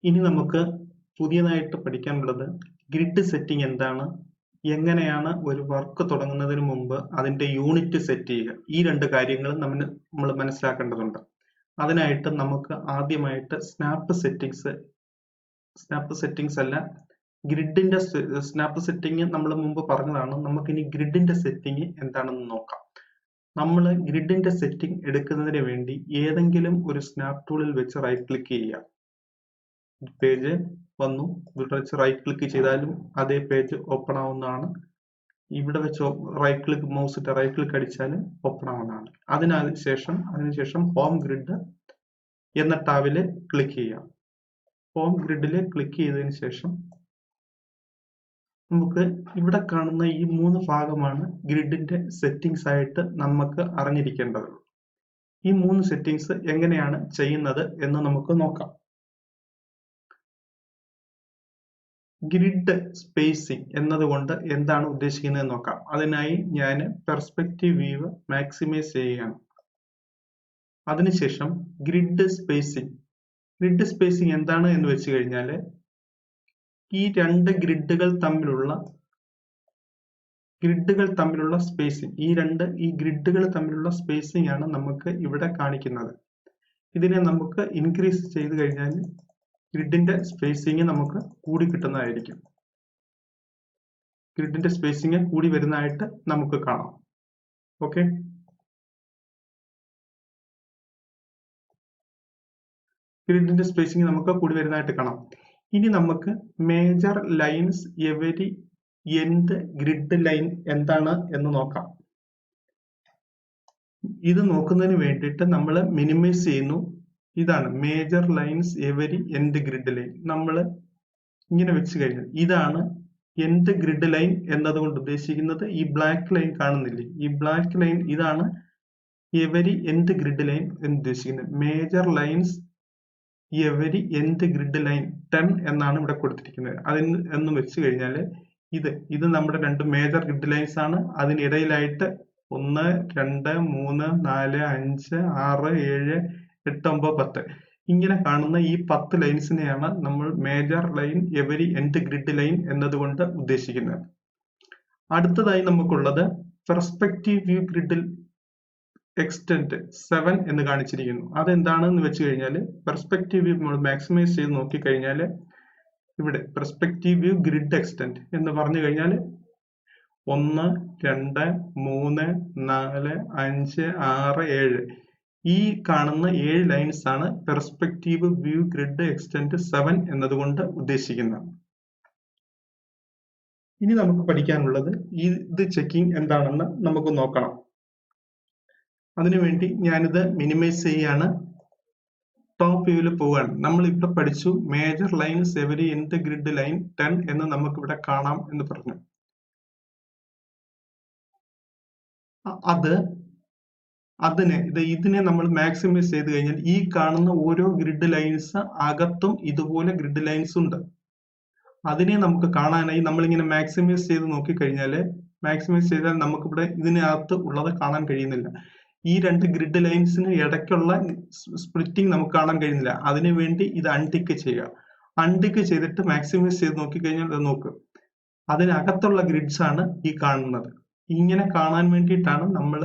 ഇനി നമുക്ക് പുതിയതായിട്ട് പഠിക്കാനുള്ളത് ഗ്രിഡ് സെറ്റിംഗ് എന്താണ്, എങ്ങനെയാണ് ഒരു വർക്ക് തുടങ്ങുന്നതിന് മുമ്പ് അതിന്റെ യൂണിറ്റ് സെറ്റ് ചെയ്യുക. ഈ രണ്ട് കാര്യങ്ങൾ നമ്മൾ മനസ്സിലാക്കേണ്ടതുണ്ട്. അതിനായിട്ട് നമുക്ക് ആദ്യമായിട്ട് സ്നാപ്പ് സെറ്റിംഗ്സ് അല്ല, ഗ്രിഡിന്റെ സ്നാപ്പ് സെറ്റിംഗ് നമ്മൾ മുമ്പ് പറഞ്ഞതാണ്. നമുക്കിനി ഗ്രിഡിന്റെ സെറ്റിംഗ് എന്താണെന്ന് നോക്കാം. നമ്മൾ ഗ്രിഡിന്റെ സെറ്റിംഗ് എടുക്കുന്നതിന് വേണ്ടി ഏതെങ്കിലും ഒരു സ്നാപ്പ് ടൂളിൽ വെച്ച് റൈറ്റ് ക്ലിക്ക് ചെയ്യുക. പേജ് വന്നു, ഇവിടെ വെച്ച് റൈറ്റ് ക്ലിക്ക് ചെയ്താലും അതേ പേജ് ഓപ്പൺ ആവുന്നതാണ്. ഇവിടെ വെച്ച് റൈറ്റ് ക്ലിക്ക്, മൗസ് ഇട്ട് റൈറ്റ് ക്ലിക്ക് അടിച്ചാലും ഓപ്പൺ ആവുന്നതാണ്. അതിനുശേഷം ഹോം ഗ്രിഡ് എന്ന ടാബില് ക്ലിക്ക് ചെയ്യാം. ഹോം ഗ്രിഡിൽ ക്ലിക്ക് ചെയ്തതിന് ശേഷം നമുക്ക് ഇവിടെ കാണുന്ന ഈ 3 ഭാഗമാണ് ഗ്രിഡിന്റെ സെറ്റിംഗ്സ് ആയിട്ട് നമുക്ക് അറിഞ്ഞിരിക്കേണ്ടത്. ഈ 3 സെറ്റിംഗ്സ് എങ്ങനെയാണ് ചെയ്യുന്നത് എന്ന് നമുക്ക് നോക്കാം. ഗ്രിഡ് സ്പേസിംഗ് എന്നതുകൊണ്ട് എന്താണ് ഉദ്ദേശിക്കുന്നത് നോക്കാം. അതിനായി ഞാൻ പെർസ്പെക്റ്റീവ് വ്യൂ മാക്സിമൈസ് ചെയ്യുകയാണ്. അതിനുശേഷം ഗ്രിഡ് സ്പേസിംഗ് എന്താണ് എന്ന് വെച്ച് കഴിഞ്ഞാൽ ഈ രണ്ട് ഗ്രിഡുകൾ തമ്മിലുള്ള സ്പേസിംഗ്, ഈ ഗ്രിഡുകൾ തമ്മിലുള്ള സ്പേസിംഗ് ആണ് നമുക്ക് ഇവിടെ കാണിക്കുന്നത്. ഇതിനെ നമുക്ക് ഇൻക്രീസ് ചെയ്ത് കഴിഞ്ഞാൽ ഗ്രിഡിന്റെ സ്പേസിംഗ് നമുക്ക് കൂടി കിട്ടുന്നതായിരിക്കും. ഗ്രിഡിന്റെ സ്പേസിംഗ് കൂടി വരുന്നതായിട്ട് നമുക്ക് കാണാം. ഓക്കെ, ഗ്രിഡിന്റെ സ്പേസിംഗ് നമുക്ക് കൂടി വരുന്നതായിട്ട് കാണാം. ഇനി നമുക്ക് major lines every end grid line എന്താണ് എന്ന് നോക്കാം. ഇത് നോക്കുന്നതിന് വേണ്ടിയിട്ട് നമ്മൾ മിനിമൈസ് ചെയ്യുന്നു. ഇതാണ് major lines every end grid line. നമ്മൾ ഇങ്ങനെ വെച്ച് കഴിഞ്ഞാൽ ഇതാണ് എൻഡ് ഗ്രിഡ് ലൈൻ എന്നതുകൊണ്ട് ഉദ്ദേശിക്കുന്നത്. ഈ ബ്ലാക്ക് ലൈൻ കാണുന്നില്ലേ, ഈ ബ്ലാക്ക് ലൈൻ ഇതാണ് എവരി എൻഡ് ഗ്രിഡ് ലൈൻ എന്ന് ഉദ്ദേശിക്കുന്നത്. Major lines every end grid line 10 എന്നാണ് ഇവിടെ കൊടുത്തിരിക്കുന്നത്. എന്ന് വെച്ച് കഴിഞ്ഞാൽ ഇത് നമ്മുടെ രണ്ട് മേജർ ഗ്രിഡ് ലൈൻസ് ആണ്. അതിനിടയിലായിട്ട് 1, 2, 3, 4, 5, 6, 7, 8, 9, 10 ഇങ്ങനെ കാണുന്ന ഈ 10 ലൈൻസിനെയാണ് നമ്മൾ major line every end grid line എന്നതുകൊണ്ട് ഉദ്ദേശിക്കുന്നത്. അടുത്തതായി നമുക്കുള്ളത് പെർസ്പെക്റ്റീവ് വ്യൂ ഗ്രിഡിൽ എക്സ്റ്റെൻഡ് 7 എന്ന് കാണിച്ചിരിക്കുന്നു. അതെന്താണെന്ന് വെച്ച് കഴിഞ്ഞാൽ പെർസ്പെക്റ്റീവ് വ്യൂ നമ്മൾ മാക്സിമൈസ് ചെയ്ത് നോക്കിക്കഴിഞ്ഞാൽ ഇവിടെ പെർസ്പെക്റ്റീവ് വ്യൂ ഗ്രിഡ് എക്സ്റ്റെൻഡ് എന്ന് പറഞ്ഞു കഴിഞ്ഞാൽ 1, 2, 3, 4, 5, 6, 7 ഈ കാണുന്ന 7 ലൈൻസ് ആണ് പെർസ്പെക്റ്റീവ് വ്യൂ ഗ്രിഡ് എക്സ്റ്റെൻഡ് 7 എന്നതുകൊണ്ട് ഉദ്ദേശിക്കുന്നത്. ഇനി നമുക്ക് പഠിക്കാനുള്ളത് ഇത് ചെക്കിംഗ് എന്താണെന്ന് നമുക്ക് നോക്കണം. അതിനുവേണ്ടി ഞാനിത് മിനിമൈസ് ചെയ്യാണ്, ടോപ്പ് വ്യൂവിൽ പോവുകയാണ്. നമ്മൾ ഇവിടെ പഠിച്ചു major lines every end grid line 10 എന്ന് നമുക്ക് ഇവിടെ കാണാം എന്ന് പറഞ്ഞു. ഇതിനെ നമ്മൾ മാക്സിമൈസ് ചെയ്ത് കഴിഞ്ഞാൽ ഈ കാണുന്ന ഓരോ ഗ്രിഡ് ലൈൻസ് അകത്തും ഇതുപോലെ ഗ്രിഡ് ലൈൻസ് ഉണ്ട്. അതിനെ നമുക്ക് കാണാനായി നമ്മളിങ്ങനെ മാക്സിമൈസ് ചെയ്ത് നോക്കിക്കഴിഞ്ഞാൽ നമുക്കിവിടെ ഇതിനകത്ത് ഉള്ളത് കാണാൻ കഴിയുന്നില്ല. ഈ രണ്ട് ഗ്രിഡ് ലൈൻസിന് ഇടയ്ക്കുള്ള സ്പ്ലിറ്റിംഗ് നമുക്ക് കാണാൻ കഴിയുന്നില്ല. അതിനുവേണ്ടി ഇത് അൺടിക്ക് ചെയ്യുക. അൺടിക്ക് ചെയ്തിട്ട് മാക്സിമൈസ് ചെയ്ത് നോക്കിക്കഴിഞ്ഞാൽ അത് നോക്ക്, അതിനകത്തുള്ള ഗ്രിഡ്സ് ആണ് ഈ കാണുന്നത്. ഇങ്ങനെ കാണാൻ വേണ്ടിയിട്ടാണ് നമ്മൾ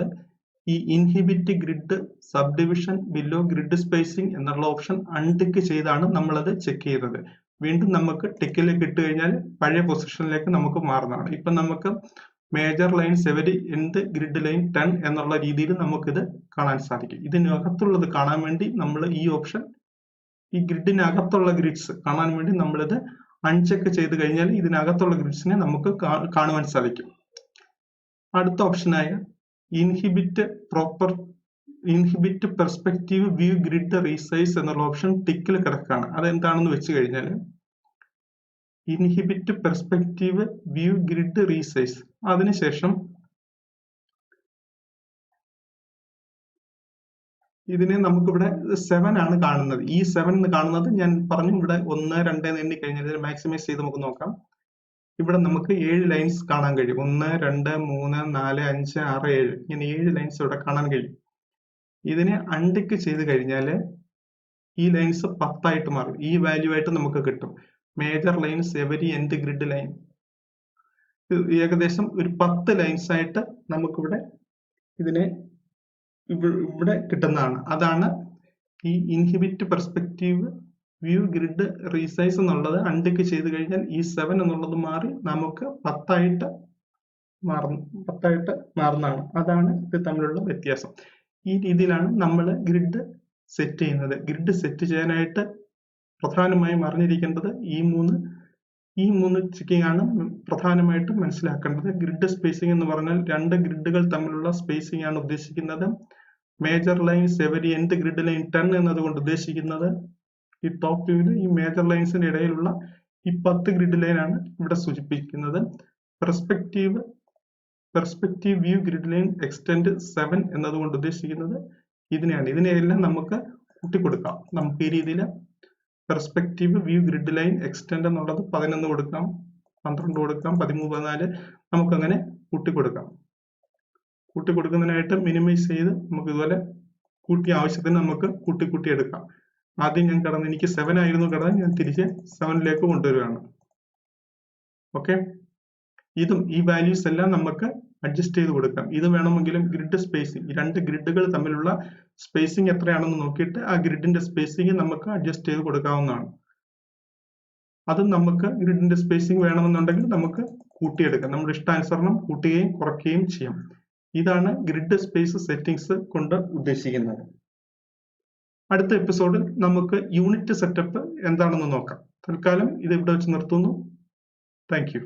ഈ inhibit grid sub division below grid spacing എന്നുള്ള ഓപ്ഷൻ അൺടിക്ക് ചെയ്താണ് നമ്മളത് ചെക്ക് ചെയ്തത്. വീണ്ടും നമുക്ക് ടിക്കിലേക്ക് ഇട്ട് കഴിഞ്ഞാൽ പഴയ പൊസിഷനിലേക്ക് നമുക്ക് മാറുന്നതാണ്. ഇപ്പൊ നമുക്ക് major lines every end grid line 10 എന്നുള്ള രീതിയിൽ നമുക്കിത് കാണാൻ സാധിക്കും. ഇതിനകത്തുള്ളത് കാണാൻ വേണ്ടി നമ്മൾ ഈ ഓപ്ഷൻ, ഈ ഗ്രിഡിനകത്തുള്ള ഗ്രിഡ്സ് കാണാൻ വേണ്ടി നമ്മളിത് അൺചെക്ക് ചെയ്ത് കഴിഞ്ഞാൽ ഇതിനകത്തുള്ള ഗ്രിഡ്സിനെ നമുക്ക് കാണുവാൻ സാധിക്കും. അടുത്ത ഓപ്ഷനായ inhibit perspective view grid resize എന്നുള്ള ഓപ്ഷൻ ടിക്കിൽ കിടക്കുകയാണ്. അതെന്താണെന്ന് വെച്ച് കഴിഞ്ഞാൽ inhibit perspective view grid resize, അതിനുശേഷം ഇതിനെ നമുക്കിവിടെ 7 ആണ് കാണുന്നത്. ഈ 7 എന്ന് കാണുന്നത് ഞാൻ പറഞ്ഞു ഇവിടെ 1, 2 എന്ന് എണ്ണി കഴിഞ്ഞാൽ ഇതിനെ മാക്സിമൈസ് ചെയ്ത് നമുക്ക് നോക്കാം. ഇവിടെ നമുക്ക് 7 ലൈൻസ് കാണാൻ കഴിയും. 1, 2, 3, 4, 5, 6, 7 ഇങ്ങനെ 7 ലൈൻസ് ഇവിടെ കാണാൻ കഴിയും. ഇതിനെ അൺടിക്ക് ചെയ്ത് കഴിഞ്ഞാൽ ഈ ലൈൻസ് 10 ആയിട്ട് മാറും. ഈ വാല്യൂ ആയിട്ട് നമുക്ക് കിട്ടും. Major lines every end grid line. ഏകദേശം ഒരു 10 ലൈൻസ് ആയിട്ട് നമുക്കിവിടെ ഇതിനെ ഇവിടെ കിട്ടുന്നതാണ്. അതാണ് ഈ inhibit perspective view grid resize എന്നുള്ളത് അൺടിക്ക് ചെയ്ത് കഴിഞ്ഞാൽ ഈ 7 എന്നുള്ളത് മാറി നമുക്ക് 10 ആയിട്ട് മാറുന്നതാണ്. അതാണ് ഇത് തമ്മിലുള്ള വ്യത്യാസം. ഈ രീതിയിലാണ് നമ്മൾ ഗ്രിഡ് സെറ്റ് ചെയ്യുന്നത്. ഗ്രിഡ് സെറ്റ് ചെയ്യാനായിട്ട് പ്രധാനമായും അറിഞ്ഞിരിക്കേണ്ടത് ഈ മൂന്ന് ചെക്കിംഗ് ആണ് പ്രധാനമായിട്ടും മനസ്സിലാക്കേണ്ടത്. ഗ്രിഡ് സ്പേസിംഗ് എന്ന് പറഞ്ഞാൽ 2 ഗ്രിഡുകൾ തമ്മിലുള്ള സ്പേസിംഗ് ആണ് ഉദ്ദേശിക്കുന്നത്. Major lines every end grid line 10 എന്നതുകൊണ്ട് ഉദ്ദേശിക്കുന്നത് ഈ ടോപ്പ് വ്യൂവിൽ ഈ മേജർ ലൈൻസിന്റെ ഇടയിലുള്ള ഈ 10 ഗ്രിഡ് ലൈൻ ആണ് ഇവിടെ സൂചിപ്പിക്കുന്നത്. Perspective view grid line extend 7 എന്നതുകൊണ്ട് ഉദ്ദേശിക്കുന്നത് ഇതിനെയാണ്. ഇതിനെയെല്ലാം നമുക്ക് കൂട്ടിക്കൊടുക്കാം. നമുക്ക് ഈ രീതിയിൽ perspective view grid line extend എന്നുള്ളത് 11 കൊടുക്കാം, 12 കൊടുക്കാം, 13, 14 നമുക്കങ്ങനെ കൂട്ടിക്കൊടുക്കാം. കൂട്ടിക്കൊടുക്കുന്നതിനായിട്ട് മിനിമൈസ് ചെയ്ത് നമുക്ക് ഇതുപോലെ ആവശ്യത്തിന് നമുക്ക് കൂട്ടി എടുക്കാം. ആദ്യം ഞാൻ എനിക്ക് 7 ആയിരുന്നു കിടന്ന്, ഞാൻ തിരിച്ച് 7ലേക്ക് കൊണ്ടുവരികയാണ്. ഓക്കെ, ഈ വാല്യൂസ് എല്ലാം നമുക്ക് അഡ്ജസ്റ്റ് ചെയ്ത് കൊടുക്കാം. ഇത് വേണമെങ്കിലും ഗ്രിഡ് സ്പേസിംഗ്, 2 ഗ്രിഡുകൾ തമ്മിലുള്ള സ്പേസിംഗ് എത്രയാണെന്ന് നോക്കിയിട്ട് ആ ഗ്രിഡിന്റെ സ്പേസിംഗ് നമുക്ക് അഡ്ജസ്റ്റ് ചെയ്ത് കൊടുക്കാവുന്നതാണ്. അതും നമുക്ക് ഗ്രിഡിന്റെ സ്പേസിംഗ് വേണമെന്നുണ്ടെങ്കിൽ നമുക്ക് കൂട്ടിയെടുക്കാം. നമ്മുടെ ഇഷ്ടാനുസരണം കൂട്ടുകയും കുറയ്ക്കുകയും ചെയ്യാം. ഇതാണ് ഗ്രിഡ് സ്പേസ് സെറ്റിംഗ്സ് കൊണ്ട് ഉദ്ദേശിക്കുന്നത്. അടുത്ത എപ്പിസോഡിൽ നമുക്ക് യൂണിറ്റ് സെറ്റപ്പ് എന്താണെന്ന് നോക്കാം. തൽക്കാലം ഇത് ഇവിടെ വെച്ച് നിർത്തുന്നു. Thank you.